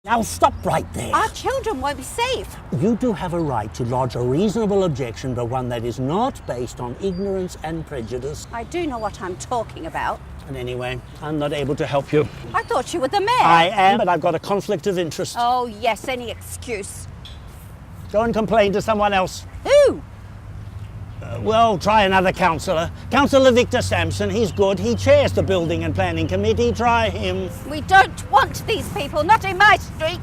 Now stop right there. Our children won't be safe. You do have a right to lodge a reasonable objection, but one that is not based on ignorance and prejudice. I do know what I'm talking about. And anyway, I'm not able to help you. I thought you were the mayor. I am, but I've got a conflict of interest. Oh, yes, any excuse. Go and complain to someone else. Who? Well, try another councillor. Councillor Victor Sampson, he's good. He chairs the Building and Planning Committee. Try him. We don't want these people, not in my street.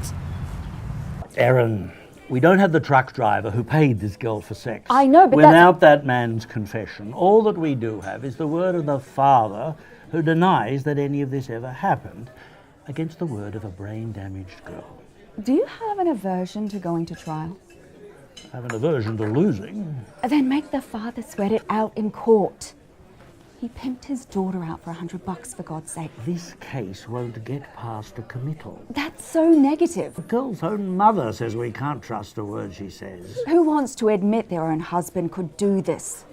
Erin, we don't have the truck driver who paid this girl for sex. I know, but without that man's confession, all that we do have is the word of the father who denies that any of this ever happened, against the word of a brain-damaged girl. Do you have an aversion to going to trial? I have an aversion to losing. Then make the father sweat it out in court. He pimped his daughter out for $100, for God's sake. This case won't get past a committal. That's so negative. The girl's own mother says we can't trust a word she says. Who wants to admit their own husband could do this?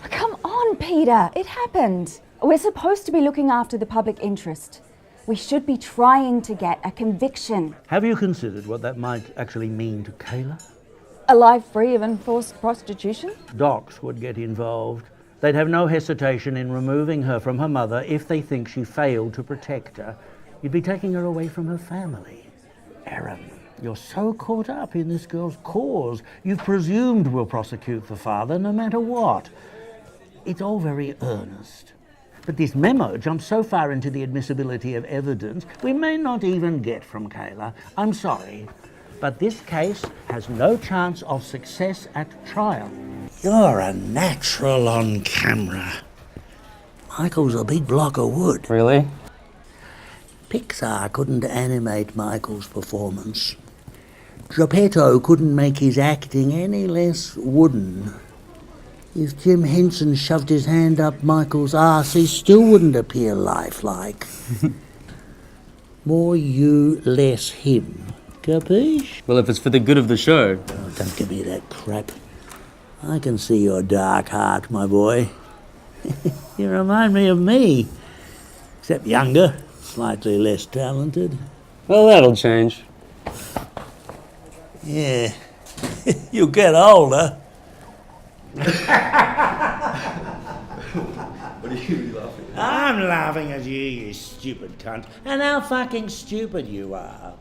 Come on, Peter, it happened. We're supposed to be looking after the public interest. We should be trying to get a conviction. Have you considered what that might actually mean to Kayla? A life free of enforced prostitution? Docs would get involved. They'd have no hesitation in removing her from her mother if they think she failed to protect her. You'd be taking her away from her family. Erin, you're so caught up in this girl's cause. You've presumed we'll prosecute the father no matter what. It's all very earnest. But this memo jumps so far into the admissibility of evidence, we may not even get from Kayla. I'm sorry, but this case has no chance of success at trial. You're a natural on camera. Michael's a big block of wood. Really? Pixar couldn't animate Michael's performance. Geppetto couldn't make his acting any less wooden. If Jim Henson shoved his hand up Michael's arse, he still wouldn't appear lifelike. More you, less him. Capiche? Well, if it's for the good of the show. Oh, don't give me that crap. I can see your dark heart, my boy. You remind me of me. Except younger, slightly less talented. Well, that'll change. Yeah. You get older. What are you laughing at? I'm laughing at you stupid cunt. And how fucking stupid you are.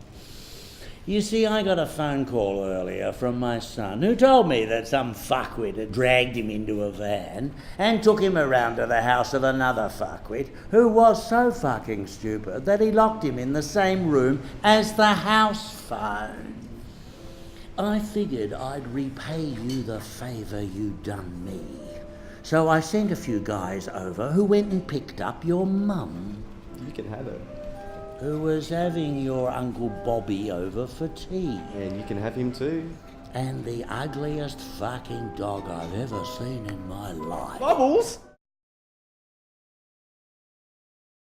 You see, I got a phone call earlier from my son who told me that some fuckwit had dragged him into a van and took him around to the house of another fuckwit who was so fucking stupid that he locked him in the same room as the house phone. I figured I'd repay you the favour you done me. So I sent a few guys over who went and picked up your mum. You can have it. Who was having your Uncle Bobby over for tea. And you can have him too. And the ugliest fucking dog I've ever seen in my life. Bubbles!